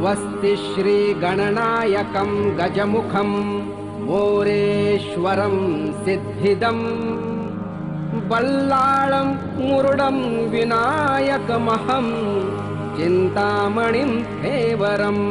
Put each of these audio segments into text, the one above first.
स्वस्ति श्रीगणनायकं गजमुखं मोरेश्वरं सिद्धिदं बल्लाळं मुरुडं विनायकमहं चिन्तामणिं धेवरम्।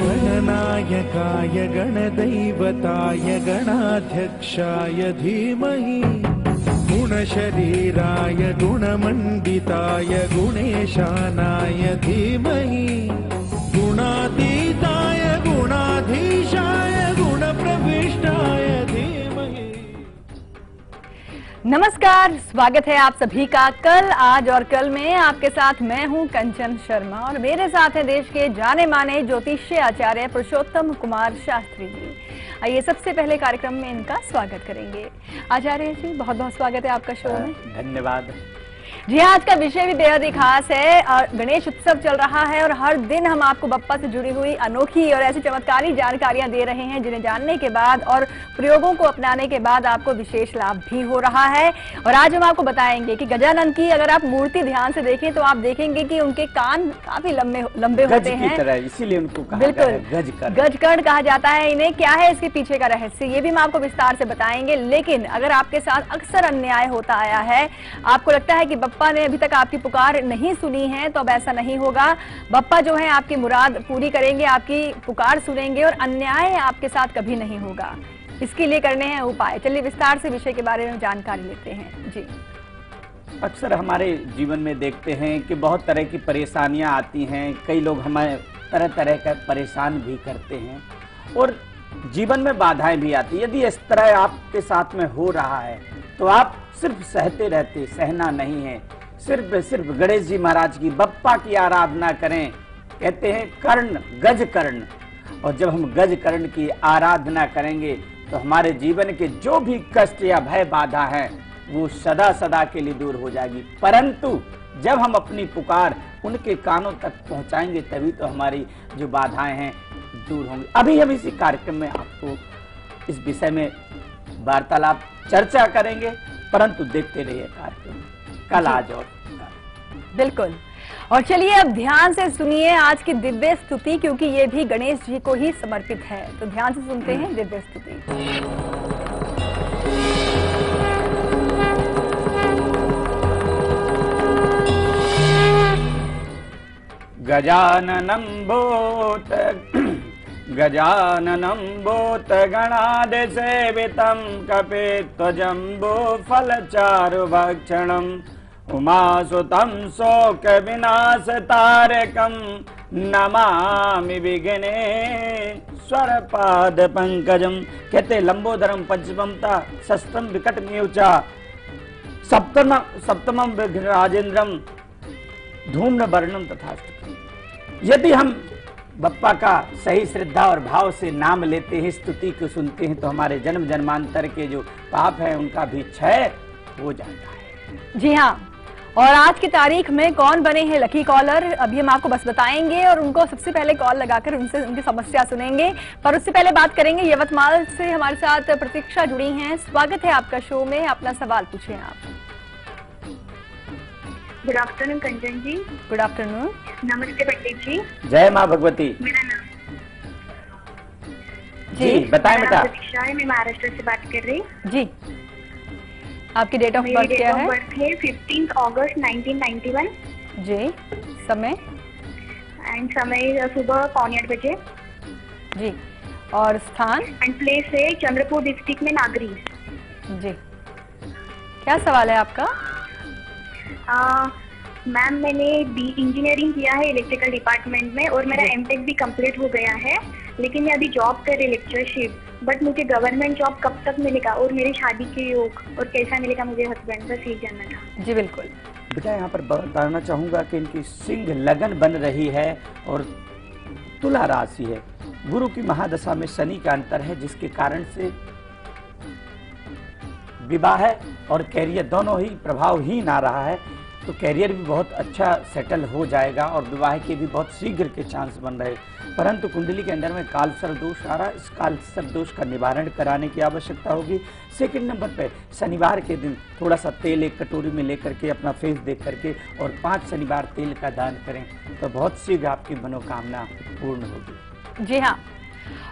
गणनायकाय गणदैवताय गणाध्यक्षाय धीमहि गुणशरीराय गुणमण्डिताय गुणेशानाय धीमहि गुणातीताय गुणाधीशाय गुणप्रविष्टाय धीमहि। नमस्कार, स्वागत है आप सभी का कल, आज और कल में। आपके साथ मैं हूं कंचन शर्मा और मेरे साथ हैं देश के जाने माने ज्योतिषीय आचार्य पुरुषोत्तम कुमार शास्त्री जी। आइए सबसे पहले कार्यक्रम में इनका स्वागत करेंगे। आचार्य जी, बहुत बहुत स्वागत है आपका शो में। धन्यवाद। जी, आज का विषय भी बेहद ही खास है और गणेश उत्सव चल रहा है और हर दिन हम आपको बप्पा से जुड़ी हुई अनोखी और ऐसी चमत्कारी जानकारियां दे रहे हैं जिन्हें जानने के बाद और प्रयोगों को अपनाने के बाद आपको विशेष लाभ भी हो रहा है। और आज हम आपको बताएंगे कि गजानन की अगर आप मूर्ति ध्यान से देखें तो आप देखेंगे कि उनके कान काफी लंबे होते हैं, इसीलिए उनको कहा बिल्कुल गजकर्ण कहा जाता है इन्हें। क्या है इसके पीछे का रहस्य, ये भी हम आपको विस्तार से बताएंगे। लेकिन अगर आपके साथ अक्सर अन्याय होता आया है, आपको लगता है कि बप्पा ने अभी तक आपकी पुकार नहीं सुनी है, तो अब ऐसा नहीं होगा। बप्पा जो है आपकी मुराद पूरी करेंगे, आपकी पुकार सुनेंगे और अन्याय आपके साथ कभी नहीं होगा। इसके लिए करने हैं उपाय। चलिए विस्तार से विषय के बारे में जानकारी लेते हैं। जी, अक्सर हमारे जीवन में देखते हैं कि बहुत तरह की परेशानियां आती हैं। कई लोग हमें तरह तरह का परेशान भी करते हैं और जीवन में बाधाएं भी आती हैं। यदि इस तरह आपके साथ में हो रहा है तो आप सिर्फ सहते रहते, सहना नहीं है। सिर्फ गणेश जी महाराज की, बप्पा की आराधना करें। कहते हैं कर्ण गज कर्ण, और जब हम गज कर्ण की आराधना करेंगे तो हमारे जीवन के जो भी कष्ट या भय बाधा है वो सदा सदा के लिए दूर हो जाएगी। परंतु जब हम अपनी पुकार उनके कानों तक पहुंचाएंगे तभी तो हमारी जो बाधाएं हैं दूर होंगी। अभी हम इसी कार्यक्रम में आपको इस विषय में वार्तालाप चर्चा करेंगे, परंतु देखते रहिए कार्यक्रम कल, आज और बिल्कुल। और चलिए अब ध्यान से सुनिए आज की दिव्य स्तुति, क्योंकि ये भी गणेश जी को ही समर्पित है। तो ध्यान से सुनते हैं दिव्य स्तुति। गजाननं भूत गणादिसेवितं कपिध्वजम्बो फलचारुभक्षणम् उमासुतं शोक विनाशतारकं नमामि विघ्नेश्वर पाद पंकजम। कहते लंबोदरम पंचमता शस्त्रम विकटमेवचा सप्तमम विघ्नराजेन्द्रम धूम्र वर्णम तथास्तु। यदि हम बप्पा का सही श्रद्धा और भाव से नाम लेते हैं, स्तुति को सुनते हैं, तो हमारे जन्म जन्मांतर के जो पाप है उनका भी क्षय हो जाता है। जी हाँ, और आज की तारीख में कौन बने हैं लकी कॉलर, अभी हम आपको बस बताएंगे और उनको सबसे पहले कॉल लगाकर उनसे उनकी समस्या सुनेंगे। पर उससे पहले बात करेंगे, यवतमाल से हमारे साथ प्रतीक्षा जुड़ी हैं। स्वागत है आपका शो में, अपना सवाल पूछें आप। Good afternoon Kanchan ji. Good afternoon. नमस्ते पंडित जी। जय माँ भगवती। मेरा नाम जी बताएं बेटा। प्रतीक्षा है, मैं महाराष्ट्र से बात कर रही हूँ। जी, आपकी डेट ऑफ बर्थ क्या है? बर्थ है 15 अगस्त 1991। जी, समय? एंड समय सुबह 7:45 बजे। जी, और स्थान? एंड प्लेस है चंद्रपुर डिस्ट्रिक्ट में नागरी। जी, क्या सवाल है आपका? मैम मैंने बी इंजीनियरिंग किया है इलेक्ट्रिकल डिपार्टमेंट में और मेरा एमटेक भी कंप्लीट हो गया है, लेकिन मैं अभी जॉब कर रही लेक्चरशिप। बट मुझे गवर्नमेंट जॉब कब तक मिलेगा और मेरी शादी के योग और कैसा मिलेगा मुझे हस्बैंड, बस ये जानना था। जी बिल्कुल। बेटा यहाँ पर बताना चाहूंगा कि इनकी सिंह लगन बन रही है और तुला राशि है गुरु की महादशा में शनि का अंतर है, जिसके कारण से विवाह और कैरियर दोनों ही प्रभावहीन आ रहा है। तो कैरियर भी बहुत अच्छा सेटल हो जाएगा और विवाह के भी बहुत शीघ्र के चांस बन रहे। परंतु कुंडली के अंदर में कालसर्प दोष आ रहा है। इस कालसर्प दोष का निवारण कराने की आवश्यकता होगी। सेकंड नंबर पे शनिवार के दिन थोड़ा सा तेल एक कटोरी में लेकर के अपना फेस देख करके और 5 शनिवार तेल का दान करें तो बहुत शीघ्र आपकी मनोकामना पूर्ण होगी। जी हाँ,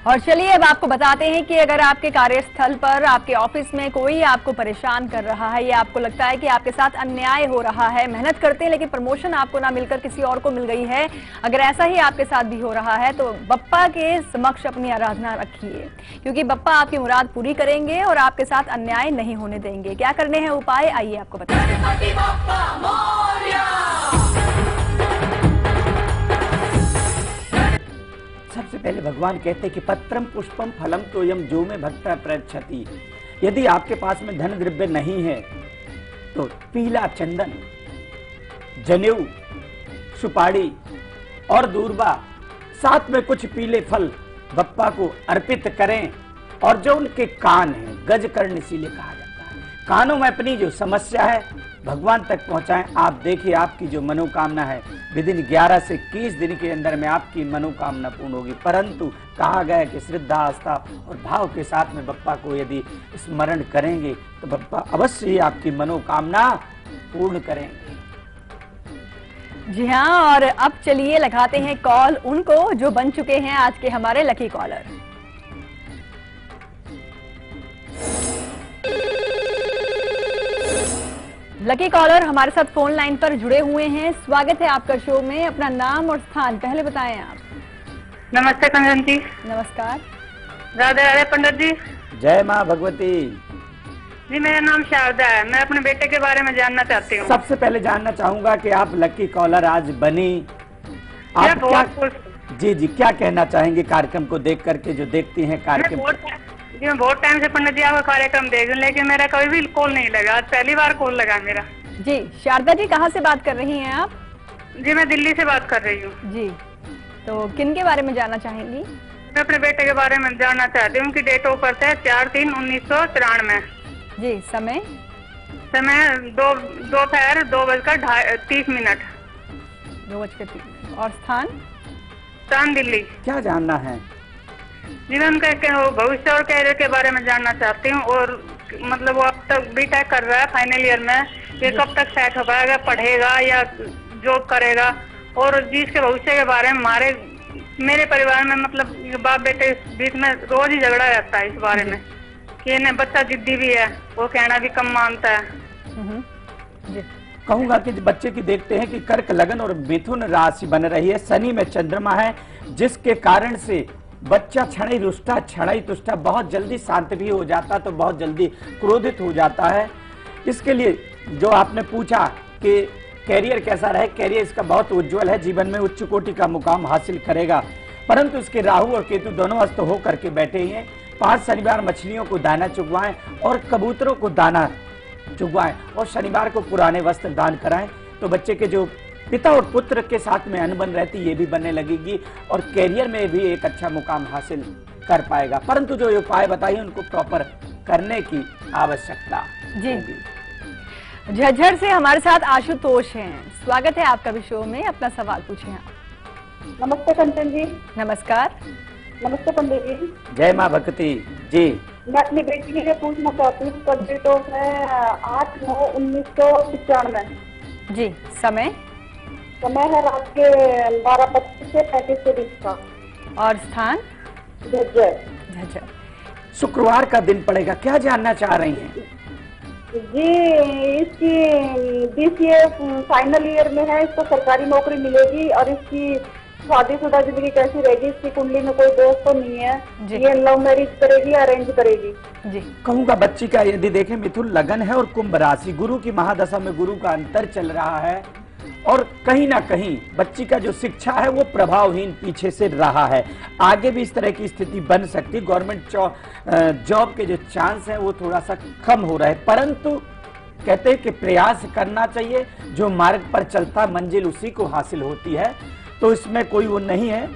और चलिए अब आपको बताते हैं कि अगर आपके कार्यस्थल पर, आपके ऑफिस में कोई आपको परेशान कर रहा है या आपको लगता है कि आपके साथ अन्याय हो रहा है, मेहनत करते हैं लेकिन प्रमोशन आपको ना मिलकर किसी और को मिल गई है, अगर ऐसा ही आपके साथ भी हो रहा है तो बप्पा के समक्ष अपनी आराधना रखिए, क्योंकि बप्पा आपकी मुराद पूरी करेंगे और आपके साथ अन्याय नहीं होने देंगे। क्या करने हैं उपाय, आइए आपको बताते हैं। सबसे पहले भगवान कहते हैं कि पत्रम पुष्पम फलम तोयम जो में भक्ता प्रयच्छति। यदि आपके पास में धन द्रव्य नहीं है तो पीला चंदन, जनेऊ, सुपारी और दूर्बा, साथ में कुछ पीले फल बप्पा को अर्पित करें। और जो उनके कान हैं, गज कर्णशीले कहा जाता है, कानों में अपनी जो समस्या है भगवान तक पहुंचाएं। आप देखिए आपकी जो मनोकामना है विदिन 11 से 21 दिन के अंदर में आपकी मनोकामना पूर्ण होगी। परंतु कहा गया कि श्रद्धा, आस्था और भाव के साथ में बप्पा को यदि स्मरण करेंगे तो बप्पा अवश्य ही आपकी मनोकामना पूर्ण करेंगे। जी हाँ, और अब चलिए लगाते हैं कॉल उनको जो बन चुके हैं आज के हमारे लकी कॉलर। लकी कॉलर हमारे साथ फोन लाइन पर जुड़े हुए हैं। स्वागत है आपका शो में। अपना नाम और स्थान पहले बताएं आप। नमस्ते कंचन जी। नमस्कार। राधे राधे पंडित जी। जय माँ भगवती जी। मेरा नाम शारदा है। मैं अपने बेटे के बारे में जानना चाहती हूँ। सबसे पहले जानना चाहूंगा कि आप लकी कॉलर आज बनी, आप क्या, जी क्या कहना चाहेंगे कार्यक्रम को देख करके, जो देखती हैं कार्यक्रम? मैं बहुत टाइम से पंडित जी आपका कार्यक्रम देख रही हूँ, लेकिन मेरा कभी भी कॉल नहीं लगा। आज पहली बार कॉल लगा मेरा। जी शारदा जी, कहाँ से बात कर रही हैं आप? जी मैं दिल्ली से बात कर रही हूँ। जी, तो किन के बारे में जानना चाहेंगी? मैं अपने बेटे के बारे में जानना चाहती हूँ। उनकी डेट ऑफ बर्थ है 4/3/1993। जी, समय? समय दोपहर 2:30। 2:30। और स्थान? स्थान दिल्ली। क्या जानना है? जी मैं उनका भविष्य और कैरियर के बारे में जानना चाहती हूँ। और मतलब वो अब तक बीटेक कर रहा है फाइनल ईयर में, ये कब तक सेट हो पाएगा, पढ़ेगा या जॉब करेगा? और जिसके भविष्य के बारे में मेरे परिवार में मतलब बाप बेटे बीच में रोज ही झगड़ा रहता है इस बारे में कि इन्हें बच्चा जिद्दी भी है, वो कहना भी कम मानता है। जी। कहूंगा कि बच्चे की देखते हैं कि कर्क लगन और मिथुन राशि बन रही है, शनि में चंद्रमा है, जिसके कारण से बच्चा क्षणै रुष्टा क्षणै तुष्टा, बहुत जल्दी शांत भी हो जाता तो बहुत जल्दी क्रोधित हो जाता है। इसके लिए जो आपने पूछा कि कैरियर कैसा रहे, कैरियर इसका बहुत उज्जवल है, जीवन में उच्च कोटि का मुकाम हासिल करेगा। परंतु इसके राहु और केतु दोनों अस्त हो करके बैठे हैं। 5 शनिवार मछलियों को दाना चुगवाएं और कबूतरों को दाना चुगवाएं और शनिवार को पुराने वस्त्र दान कराएं, तो बच्चे के जो पिता और पुत्र के साथ में अनबन रहती ये भी बनने लगेगी और कैरियर में भी एक अच्छा मुकाम हासिल कर पाएगा। परंतु जो उपाय बताइए उनको प्रॉपर करने की आवश्यकता जी। होगी। झज्जर से हमारे साथ आशुतोष हैं। स्वागत है आपका भी शो में। अपना सवाल पूछें आप। नमस्ते कंचन जी। नमस्कार। नमस्ते पंडित जी। जय माँ भगवती जी। मैं अपनी बेटी के लिए पूछना चाहती हूँ। उसका डेट ऑफ है 8/9/1995। जी, समय? समय है रात के 12:25 से 35 का। और स्थान? झज्जर। झज्जर। शुक्रवार का दिन पड़ेगा, क्या जानना चाह रही हैं? जी इसकी BCA फाइनल ईयर में है, इसको सरकारी नौकरी मिलेगी और इसकी शादीशुदा जिंदगी कैसी रहेगी? इसकी कुंडली में कोई दोस्त तो नहीं है, ये लव मैरिज करेगी या अरेंज करेगी? जी कहूंगा बच्ची का यदि देखें मिथुन लगन है और कुंभ राशि, गुरु की महादशा में गुरु का अंतर चल रहा है और कहीं ना कहीं बच्ची का जो शिक्षा है वो प्रभावहीन पीछे से रहा है। आगे भी इस तरह की स्थिति बन सकती, गवर्नमेंट जॉब के जो चांस है वो थोड़ा सा कम हो रहा है, परंतु कहते हैं कि प्रयास करना चाहिए। जो मार्ग पर चलता मंजिल उसी को हासिल होती है, तो इसमें कोई वो नहीं है।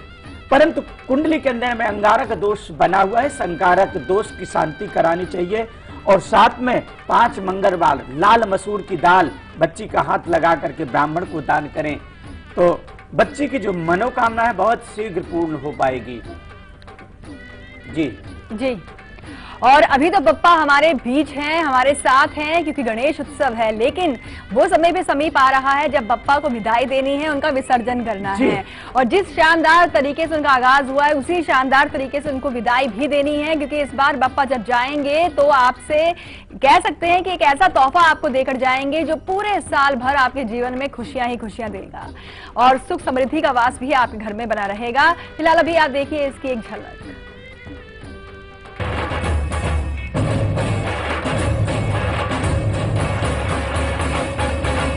परंतु कुंडली के अंदर में अंगारक दोष बना हुआ है, संकारक दोष की शांति करानी चाहिए। और साथ में 5 मंगलवार लाल मसूर की दाल बच्ची का हाथ लगा करके ब्राह्मण को दान करें तो बच्ची की जो मनोकामना है बहुत शीघ्र पूर्ण हो पाएगी। जी जी। और अभी तो बप्पा हमारे बीच हैं, हमारे साथ हैं, क्योंकि गणेश उत्सव है, लेकिन वो समय भी समीप आ रहा है जब बप्पा को विदाई देनी है, उनका विसर्जन करना है। और जिस शानदार तरीके से उनका आगाज हुआ है उसी शानदार तरीके से उनको विदाई भी देनी है, क्योंकि इस बार बप्पा जब जाएंगे तो आपसे कह सकते हैं कि एक ऐसा तोहफा आपको देकर जाएंगे जो पूरे साल भर आपके जीवन में खुशियां ही खुशियां देगा और सुख समृद्धि का वास भी आपके घर में बना रहेगा। फिलहाल अभी आप देखिए इसकी एक झलक।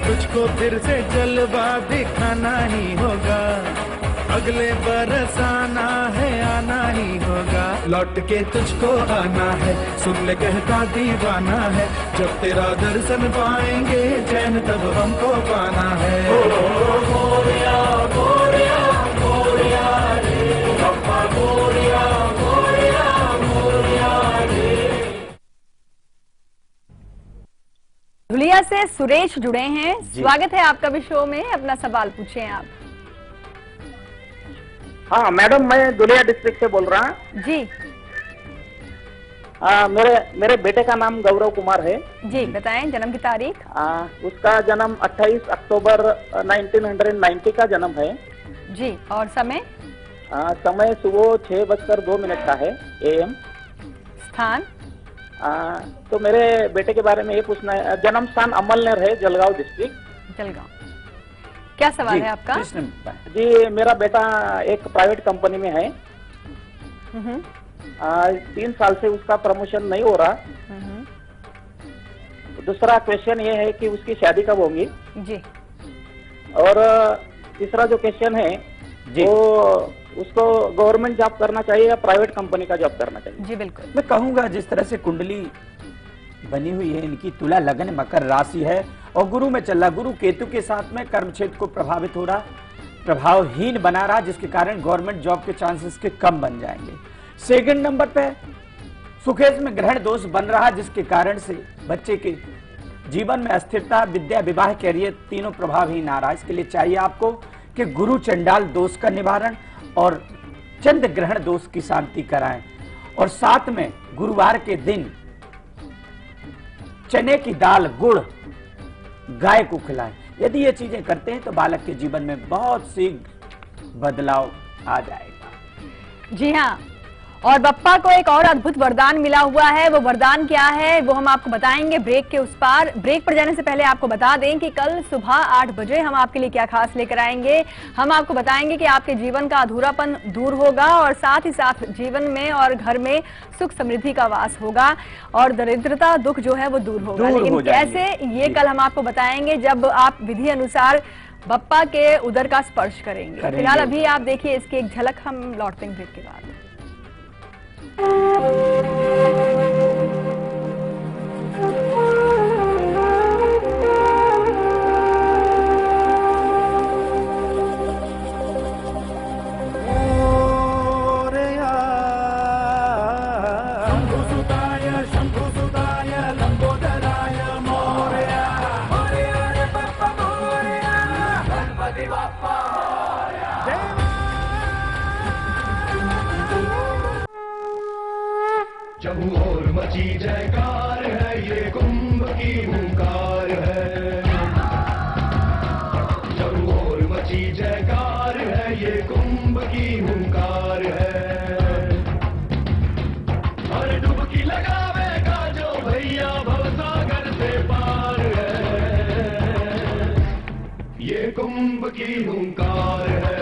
तुझको फिर से जलवा दिखाना ही होगा, अगले बरस आना है, आना ही होगा। लौट के तुझको आना है, सुन ले कहता दीवाना है, जब तेरा दर्शन पाएंगे चैन तब हमको पाना है। गोरिया गोरिया गोरिया रे बप्पा, गोरिया गोरिया गोरिया रे। धुलिया से सुरेश जुड़े हैं, स्वागत है आपका भी शो में, अपना सवाल पूछें आप। हाँ मैडम, मैं दुलिया डिस्ट्रिक्ट से बोल रहा हूँ जी। मेरे बेटे का नाम गौरव कुमार है जी, बताएं जन्म की तारीख। उसका जन्म 28 अक्टूबर 1990 का जन्म है जी। और समय? समय सुबह 6:02 का है AM। स्थान? तो मेरे बेटे के बारे में ये पूछना है, जन्म स्थान अमलनेर है, जलगांव डिस्ट्रिक्ट। जलगांव। क्या सवाल है आपका? जी, मेरा बेटा एक प्राइवेट कंपनी में है। 3 साल से उसका प्रमोशन नहीं हो रहा। दूसरा क्वेश्चन ये है कि उसकी शादी कब होगी जी। और तीसरा जो क्वेश्चन है वो उसको गवर्नमेंट जॉब करना चाहिए या प्राइवेट कंपनी का जॉब करना चाहिए? जी बिल्कुल। मैं कहूंगा जिस तरह से कुंडली बनी हुई है, इनकी तुला लगन मकर राशि है और गुरु में चल रहा, गुरु केतु के साथ में कर्म क्षेत्र को प्रभावित हो रहा, प्रभावहीन बना रहा, जिसके कारण गवर्नमेंट जॉब के चांसेस के कम बन जाएंगे। सेकंड नंबर पे सुखेश में ग्रहण दोष बन रहा, जिसके कारण से बच्चे के जीवन में अस्थिरता, विद्या, विवाह, कैरियर तीनों प्रभावहीन आ रहा। इसके लिए चाहिए आपको कि गुरु चंडाल दोष का निवारण और चंद्र ग्रहण दोष की शांति कराएं और साथ में गुरुवार के दिन चने की दाल, गुड़ गाय को खिलाएं। यदि ये चीजें करते हैं तो बालक के जीवन में बहुत शीघ्र बदलाव आ जाएगा। जी हाँ, और बप्पा को एक और अद्भुत वरदान मिला हुआ है। वो वरदान क्या है वो हम आपको बताएंगे ब्रेक के उस पार। ब्रेक पर जाने से पहले आपको बता दें कि कल सुबह 8 बजे हम आपके लिए क्या खास लेकर आएंगे। हम आपको बताएंगे कि आपके जीवन का अधूरापन दूर होगा और साथ ही साथ जीवन में और घर में सुख समृद्धि का वास होगा और दरिद्रता, दुख जो है वो दूर होगा। लेकिन कैसे, ये कल हम आपको बताएंगे जब आप विधि अनुसार बप्पा के उदर का स्पर्श करेंगे। फिलहाल अभी आप देखिए इसकी एक झलक, हम लौटते हैं ब्रेक के बाद। चहु और मची जयकार है, ये कुंभ की हुंकार है। चहु और मची जयकार है, ये कुंभ की हुंकार है। हर डुबकी लगावेगा जो भैया भवसागर से पार है, ये कुंभ की हुंकार है।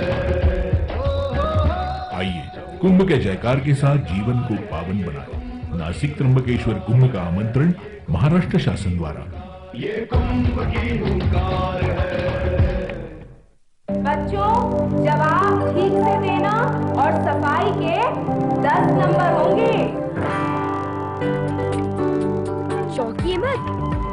आइए कुंभ के जयकार के साथ जीवन को पावन बनाएं। नासिक त्र्यंबकेश्वर कुंभ का आमंत्रण महाराष्ट्र शासन द्वारा। ये कुंभ की हुंकार है। बच्चों, जवाब ठीक से देना और सफाई के 10 नंबर होंगे। चौंकिए मत,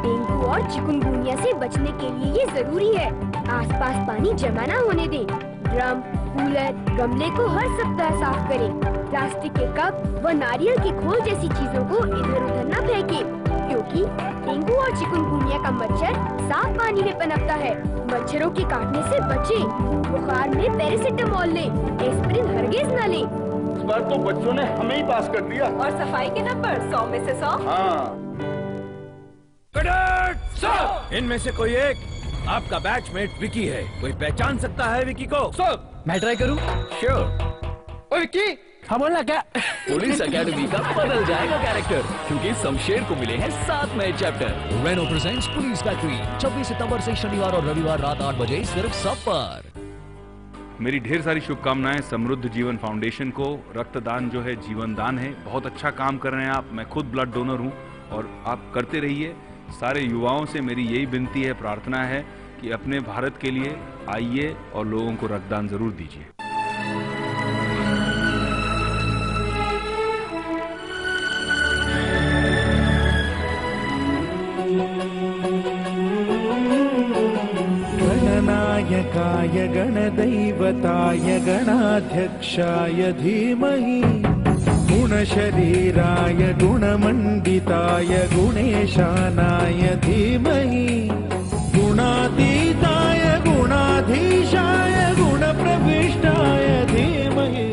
डेंगू और चिकुनगुनिया से बचने के लिए ये जरूरी है। आसपास पानी जमा ना होने दें। ड्रम, कूलर, गमले को हर सप्ताह साफ करें। प्लास्टिक के कप व नारियल की खोल जैसी चीजों को इधर उधर न फेंकें, क्योंकि डेंगू और चिकनगुनिया का मच्छर साफ पानी में पनपता है। मच्छरों के काटने से बचें। बुखार में पैरासिटामोल लें, एस्पिरिन हरगिज न लें। इस बार तो बच्चों ने हमें ही पास कर दिया। और सफाई के नंबर 100 में से 100। हाँ। इनमें से कोई एक आपका बैचमेट विकी है। कोई पहचान सकता है विकी को? सर, मैं ट्राई करूं? श्योर। विकी, हाँ बोलना क्या? पुलिस एकेडमी का बदल जाएगा कैरेक्टर, क्योंकि शमशेर को मिले हैं 7 नए chapter. Renault presents police factory 26 सितंबर से शनिवार और रविवार रात 8 बजे सिर्फ सब पर। मेरी ढेर सारी शुभकामनाएं समृद्ध जीवन फाउंडेशन को। रक्तदान जो है जीवन दान है। बहुत अच्छा काम कर रहे हैं आप। मैं खुद ब्लड डोनर हूं और आप करते रहिए। सारे युवाओं से मेरी यही विनती है, प्रार्थना है कि अपने भारत के लिए आइए और लोगों को रक्तदान जरूर दीजिए। गणनायकाय गणदैवताय गणाध्यक्षाय धीमहि गुणशरीराय गुणमण्डिताय गुणेशानाय धीमहि गुणातीताय गुणाधीशाय गुणप्रविष्टाय धीमहि।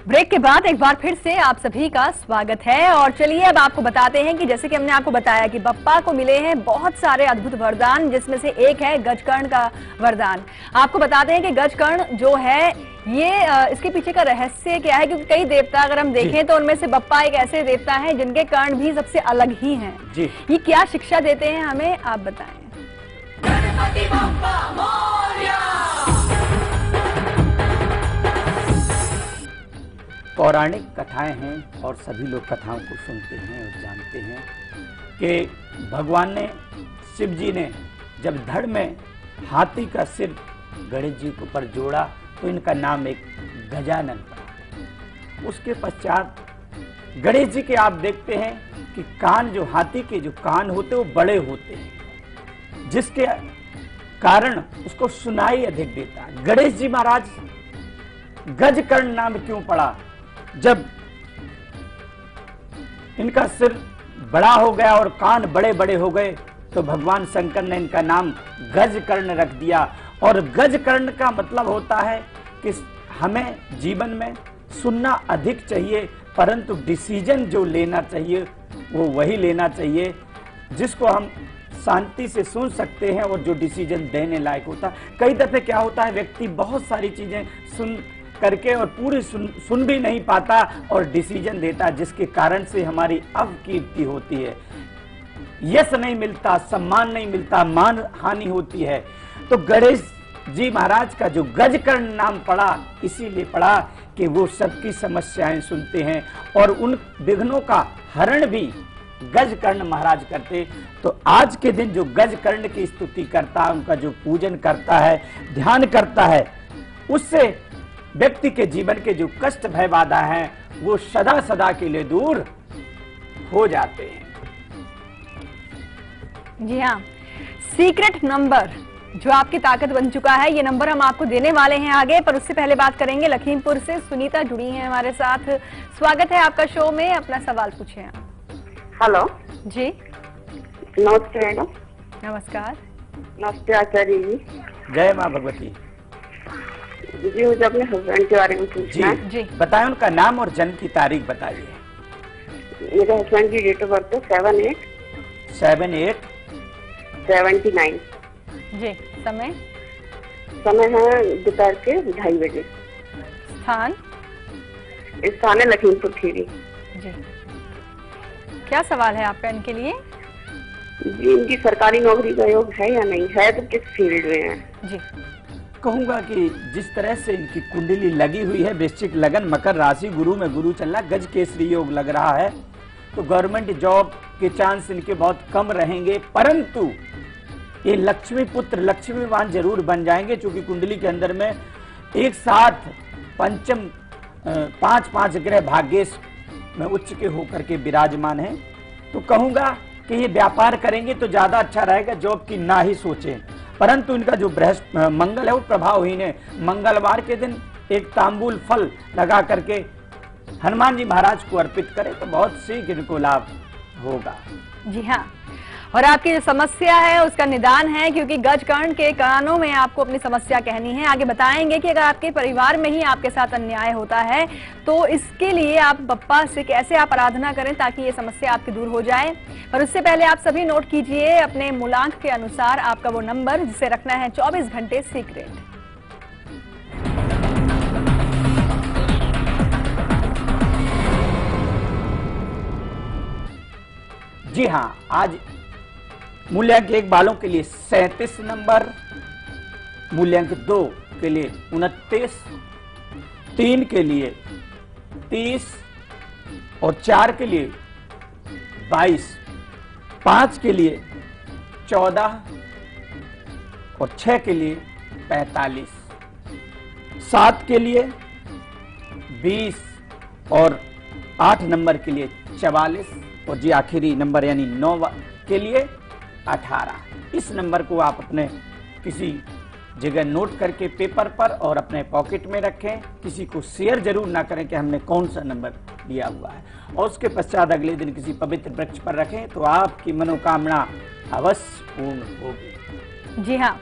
ब्रेक के बाद एक बार फिर से आप सभी का स्वागत है। और चलिए अब आपको बताते हैं कि जैसे कि हमने आपको बताया कि बप्पा को मिले हैं बहुत सारे अद्भुत वरदान, जिसमें से एक है गजकर्ण का वरदान। आपको बताते हैं कि गजकर्ण जो है ये इसके पीछे का रहस्य क्या है, क्योंकि कई देवता अगर हम देखें तो उनमें से बप्पा एक ऐसे देवता है जिनके कर्ण भी सबसे अलग ही हैं। ये क्या शिक्षा देते हैं हमें, आप बताएं। पौराणिक कथाएं हैं और सभी लोग कथाओं को सुनते हैं और जानते हैं कि भगवान ने, शिव जी ने जब धड़ में हाथी का सिर गणेश जी के ऊपर जोड़ा तो इनका नाम एक गजानन पड़ा। उसके पश्चात गणेश जी के आप देखते हैं कि कान, जो हाथी के जो कान होते हैं वो बड़े होते हैं, जिसके कारण उसको सुनाई अधिक देता है। गणेश जी महाराज गजकर्ण नाम क्यों पड़ा? जब इनका सिर बड़ा हो गया और कान बड़े बड़े हो गए तो भगवान शंकर ने इनका नाम गजकर्ण रख दिया। और गजकर्ण का मतलब होता है कि हमें जीवन में सुनना अधिक चाहिए, परंतु डिसीजन जो लेना चाहिए वो वही लेना चाहिए जिसको हम शांति से सुन सकते हैं और जो डिसीजन देने लायक होता है। कई दफे क्या होता है, व्यक्ति बहुत सारी चीजें सुन करके और पूरी सुन भी नहीं पाता और डिसीजन देता, जिसके कारण से हमारी अपकीर्ति होती है, यश नहीं मिलता, सम्मान नहीं मिलता, मान हानि होती है। तो गणेश जी महाराज का जो गजकर्ण नाम पड़ा इसीलिए पड़ा कि वो सबकी समस्याएं सुनते हैं और उन विघ्नों का हरण भी गजकर्ण महाराज करते। तो आज के दिन जो गजकर्ण की स्तुति करता है, उनका जो पूजन करता है, ध्यान करता है, उससे व्यक्ति के जीवन के जो कष्ट भय बाधा हैं वो सदा सदा के लिए दूर हो जाते हैं। जी हाँ, सीक्रेट नंबर जो आपकी ताकत बन चुका है, ये नंबर हम आपको देने वाले हैं आगे, पर उससे पहले बात करेंगे लखीमपुर से सुनीता जुड़ी हैं हमारे साथ। स्वागत है आपका शो में, अपना सवाल पूछें आप। हेलो जी, नमस्ते मैडम। नमस्कार। नमस्ते आचार्य जी। जय माँ भगवती जी। मुझे अपने हस्बैंड के बारे में पूछना है। जी बताएं, उनका नाम और जन्म की तारीख बताइए। मेरे हस्बैंड की डेट ऑफ बर्थ है 7/8/79। जी, समय है दोपहर के 2:30 बजे। स्थान है लखीमपुर खीरी। जी, क्या सवाल है आपका इनके लिए? जी, इनकी सरकारी नौकरी का योग है या नहीं है, तो किस फील्ड में है? जी, कहूंगा कि जिस तरह से इनकी कुंडली लगी हुई है, वृश्चिक लगन, मकर राशि, गुरु में गुरु चल रहा, गज केसरी योग लग रहा है, तो गवर्नमेंट जॉब के चांस इनके बहुत कम रहेंगे। परंतु ये लक्ष्मी पुत्र, लक्ष्मीवान जरूर बन जाएंगे, क्योंकि कुंडली के अंदर में एक साथ पंचम 5 ग्रह भाग्येश में उच्च के होकर के विराजमान हैं। तो कहूंगा कि ये व्यापार करेंगे तो ज्यादा अच्छा रहेगा, जॉब की ना ही सोचें। परंतु इनका जो मंगल है वो प्रभावहीन है। मंगलवार के दिन एक तांबूल फल लगा करके हनुमान जी महाराज को अर्पित करें तो बहुत शीघ्र इनको लाभ होगा। जी हाँ, और आपकी जो समस्या है उसका निदान है, क्योंकि गजकर्ण के कानों में आपको अपनी समस्या कहनी है। आगे बताएंगे कि अगर आपके परिवार में ही आपके साथ अन्याय होता है तो इसके लिए आप बप्पा से कैसे आप आराधना करें ताकि ये समस्या आपकी दूर हो जाए। पर उससे पहले आप सभी नोट कीजिए अपने मूलांक के अनुसार आपका वो नंबर जिसे रखना है 24 घंटे सीक्रेट। जी हाँ, आज मूल्यांक 1 बालों के लिए 37 नंबर, मूल्यांक 2 के लिए 29, 3 के लिए 30 और 4 के लिए 22, 5 के लिए 14 और 6 के लिए 45, 7 के लिए 20 और 8 नंबर के लिए 44 और जी आखिरी नंबर यानी 9 के लिए 18। इस नंबर को आप अपने किसी जगह नोट करके पेपर पर और अपने पॉकेट में रखें। किसी को शेयर जरूर ना करें कि हमने कौन सा नंबर दिया हुआ है, और उसके पश्चात अगले दिन किसी पवित्र वृक्ष पर रखें तो आपकी मनोकामना अवश्य पूर्ण होगी। जी हाँ,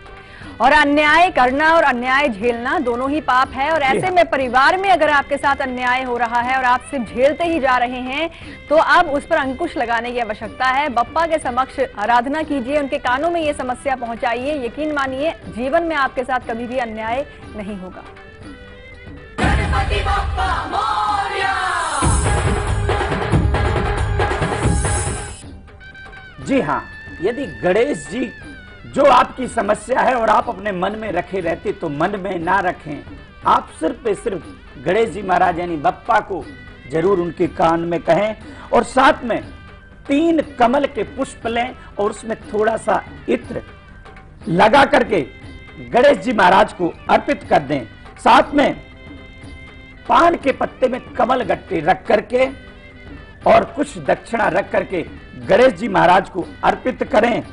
और अन्याय करना और अन्याय झेलना दोनों ही पाप है, और ऐसे में परिवार में अगर आपके साथ अन्याय हो रहा है और आप सिर्फ झेलते ही जा रहे हैं तो अब उस पर अंकुश लगाने की आवश्यकता है। बप्पा के समक्ष आराधना कीजिए, उनके कानों में ये समस्या पहुंचाइए। यकीन मानिए जीवन में आपके साथ कभी भी अन्याय नहीं होगा। गणपति बप्पा मोरया। जी हाँ, यदि गणेश जी जो आपकी समस्या है और आप अपने मन में रखे रहते तो मन में ना रखें, आप सिर्फ सिर्फ गणेश जी महाराज यानी बप्पा को जरूर उनके कान में कहें, और साथ में 3 कमल के पुष्प लें और उसमें थोड़ा सा इत्र लगा करके गणेश जी महाराज को अर्पित कर दें। साथ में पान के पत्ते में कमल गट्टे रख करके और कुछ दक्षिणा रख करके गणेश जी महाराज को अर्पित करें।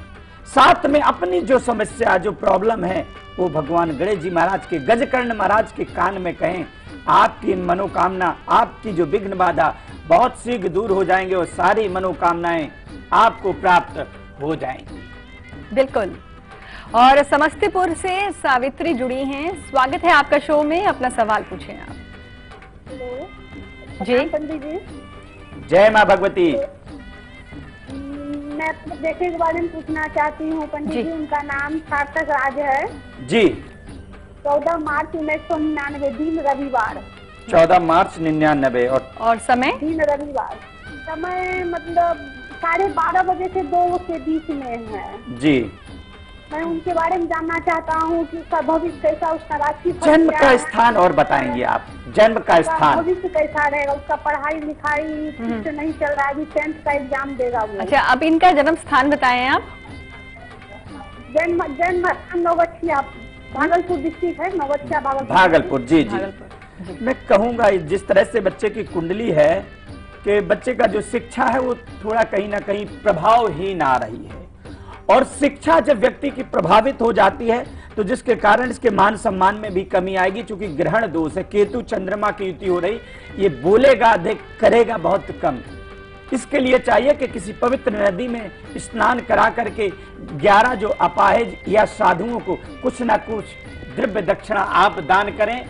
साथ में अपनी जो समस्या जो प्रॉब्लम है वो भगवान गणेश जी महाराज के गजकर्ण महाराज के कान में कहें। आपकी मनोकामना, आपकी जो विघ्न बाधा बहुत शीघ्र दूर हो जाएंगे और सारी मनोकामनाएं आपको प्राप्त हो जाएंगी। बिल्कुल। और समस्तीपुर से सावित्री जुड़ी हैं, स्वागत है आपका शो में, अपना सवाल पूछें आप। हेलो जी पंडित जी। जय माँ भगवती। मैं अपने बेटे के बारे में पूछना चाहती हूँ पंडित जी। उनका नाम सार्थक राज है जी। 14 मार्च 1999 दिन रविवार। 14 मार्च 1999 और समय दिन रविवार। समय मतलब 12:30 बजे से 2 के बीच में है जी। मैं उनके बारे में जानना चाहता हूँ कि उसका भविष्य कैसा, उसका राशि जन्म का स्थान और बताएंगे आप, जन्म का स्थान, भविष्य कैसा रहेगा, उसका पढ़ाई लिखाई ठीक से नहीं चल रहा है, अभी 10th का एग्जाम देगा वो। अच्छा, अब इनका जन्म स्थान बताएं आप। जन्म नवगछिया, भागलपुर डिस्ट्रिक्ट है, नवगछिया भागलपुर। जी जी। मैं कहूँगा जिस तरह से बच्चे की कुंडली है कि बच्चे का जो शिक्षा है वो थोड़ा कहीं ना कहीं प्रभावहीन आ रही है, और शिक्षा जब व्यक्ति की प्रभावित हो जाती है तो जिसके कारण इसके मान सम्मान में भी कमी आएगी। क्योंकि ग्रहण दोष है, केतु चंद्रमा की युति हो रही, ये बोलेगा अधिक करेगा बहुत कम। इसके लिए चाहिए कि किसी पवित्र नदी में स्नान करा करके 11 जो अपाहिज या साधुओं को कुछ ना कुछ द्रव्य दक्षिणा आप दान करें,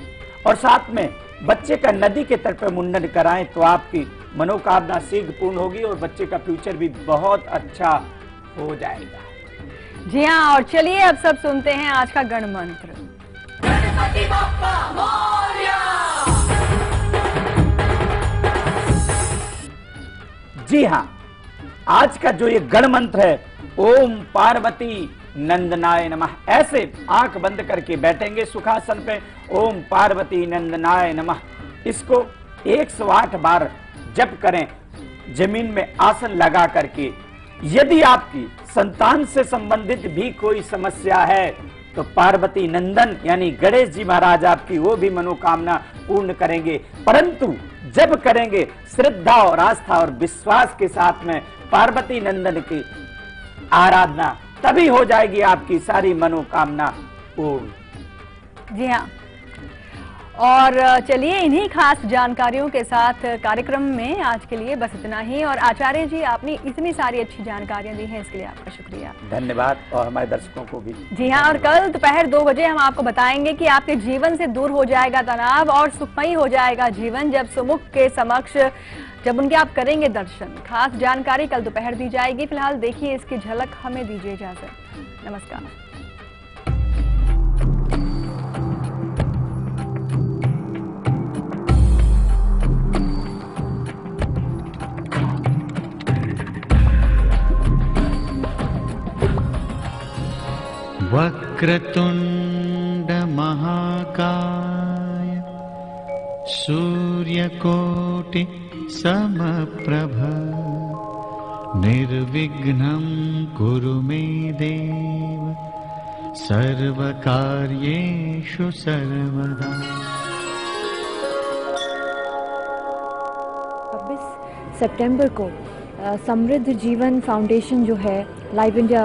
और साथ में बच्चे का नदी के तट पर मुंडन कराएं तो आपकी मनोकामना शीघ्र पूर्ण होगी और बच्चे का फ्यूचर भी बहुत अच्छा हो जाएगा। जी हाँ, और चलिए अब सब सुनते हैं आज का गण मंत्र। गणपति बप्पा मोरया। जी हाँ, आज का जो ये गण मंत्र है, ओम पार्वती नंदनाय नमः। ऐसे आंख बंद करके बैठेंगे सुखासन पे, ओम पार्वती नंदनाय नमः। इसको 108 बार जप करें जमीन में आसन लगा करके। यदि आपकी संतान से संबंधित भी कोई समस्या है तो पार्वती नंदन यानी गणेश जी महाराज आपकी वो भी मनोकामना पूर्ण करेंगे। परंतु जब करेंगे श्रद्धा और आस्था और विश्वास के साथ में पार्वती नंदन की आराधना तभी हो जाएगी आपकी सारी मनोकामना पूर्ण। जी हाँ, और चलिए इन्हीं खास जानकारियों के साथ कार्यक्रम में आज के लिए बस इतना ही। और आचार्य जी, आपने इतनी सारी अच्छी जानकारियां दी हैं, इसके लिए आपका शुक्रिया। धन्यवाद, और हमारे दर्शकों को भी। जी हाँ, और कल दोपहर 2 बजे हम आपको बताएंगे कि आपके जीवन से दूर हो जाएगा तनाव और सुखमयी हो जाएगा जीवन जब सुमुख के समक्ष जब उनके आप करेंगे दर्शन। खास जानकारी कल दोपहर दी जाएगी। फिलहाल देखिए इसकी झलक, हमें दीजिए इजाजत। नमस्कार। वक्रतुंड महाकाय सूर्यकोटि समप्रभ निर्विघ्नं कुरु मे देव सर्वकार्येषु सर्वदा। 26 सितंबर को समृद्ध जीवन फाउंडेशन जो है, लाइव इंडिया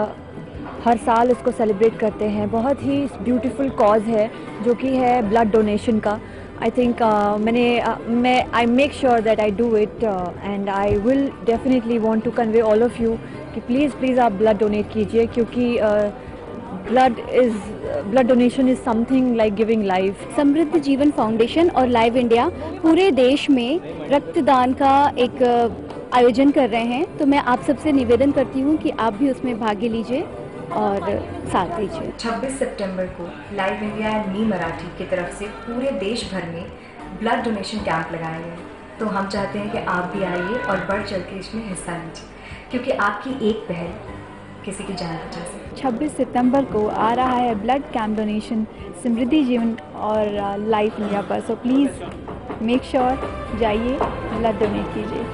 हर साल इसको सेलिब्रेट करते हैं। बहुत ही ब्यूटीफुल कॉज है जो कि है ब्लड डोनेशन का। I think I make sure that I do it and I will definitely want to convey all of you कि प्लीज़ आप ब्लड डोनेट कीजिए, क्योंकि blood donation is something like giving life. Samriddh Jeevan foundation और live India पूरे देश में रक्तदान का एक आयोजन कर रहे हैं, तो मैं आप सबसे निवेदन करती हूँ कि आप भी उसमें भाग लीजिए और साथ दीजिए। 26 सितंबर को live India and me Marathi की तरफ से पूरे देश भर में ब्लड डोनेशन कैंप लगाए गए, तो हम चाहते हैं कि आप भी आइए और बढ़ चढ़ के इसमें हिस्सा लीजिए, क्योंकि आपकी एक पहल किसी की जान बचा सकती है। 26 सितंबर को आ रहा है ब्लड कैंप डोनेशन समृद्धि जीवन और लाइव इंडिया पर, सो प्लीज़ मेक श्योर जाइए, ब्लड डोनेट कीजिए।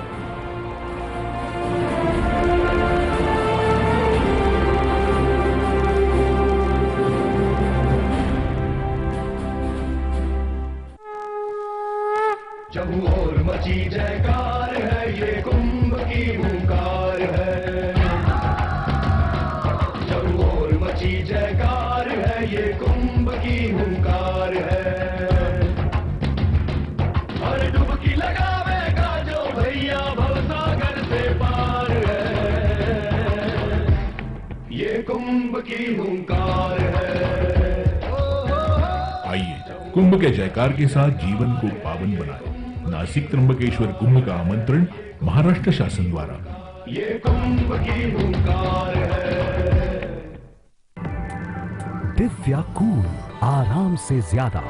जब और मची जयकार है, ये कुंभ की हुंकार है। जब और मची जयकार है, ये कुंभ की हुंकार है। हर डुबकी लगावेगा जो भैया भवसागर से पार है, ये कुंभ की हुंकार है। आइए कुंभ के जयकार के साथ जीवन को पावन बनाएं। नासिक त्र्यंबकेश्वर कुंभ का आमंत्रण महाराष्ट्र शासन द्वारा। ये कुंभ की हुंकार है। दिव्याकूल आराम से ज्यादा।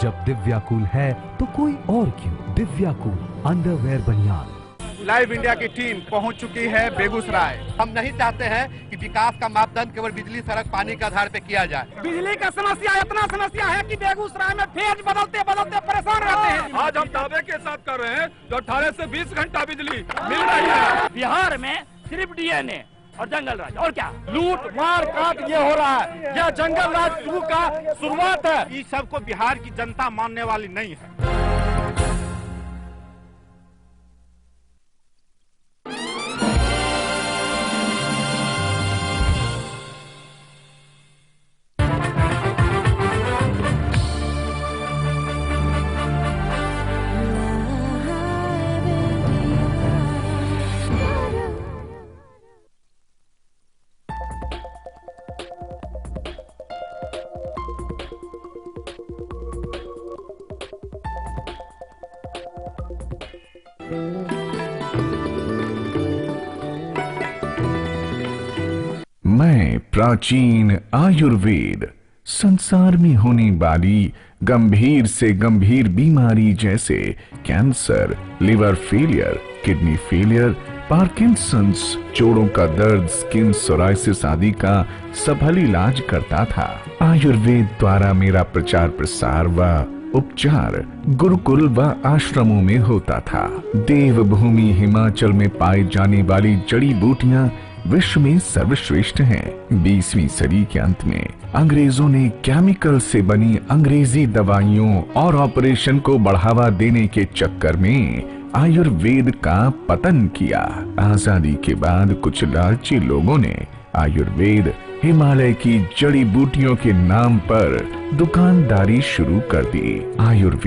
जब दिव्याकूल है तो कोई और क्यों? दिव्याकूल अंडरवेयर बनियान। लाइव इंडिया की टीम पहुंच चुकी है बेगूसराय। हम नहीं चाहते हैं कि विकास का मापदंड केवल बिजली, सड़क, पानी के आधार पर किया जाए। बिजली का समस्या इतना समस्या है कि बेगूसराय में फेज बदलते बदलते परेशान रहते हैं। आज हम दावे के साथ कर रहे हैं जो 18 से 20 घंटा बिजली मिल रही है। बिहार में सिर्फ डीएनए और जंगल राज, और क्या लूट मार काट ये हो रहा है। यह जंगल राज शुरू का शुरुआत है। इस सबको बिहार की जनता मानने वाली नहीं है। मैं प्राचीन आयुर्वेद संसार में होने वाली गंभीर से गंभीर बीमारी जैसे cancer, liver failure, kidney failure, Parkinson's, जोड़ों का दर्द, स्किन सोराइसिस आदि का सफल इलाज करता था। आयुर्वेद द्वारा मेरा प्रचार प्रसार व उपचार गुरुकुल व आश्रमों में होता था। देवभूमि हिमाचल में पाई जाने वाली जड़ी बूटियां विश्व में सर्वश्रेष्ठ हैं। 20वीं सदी के अंत में अंग्रेजों ने केमिकल से बनी अंग्रेजी दवाइयों और ऑपरेशन को बढ़ावा देने के चक्कर में आयुर्वेद का पतन किया। आजादी के बाद कुछ लालची लोगों ने आयुर्वेद हिमालय की जड़ी बूटियों के नाम पर दुकानदारी शुरू कर दी। आयुर्वेद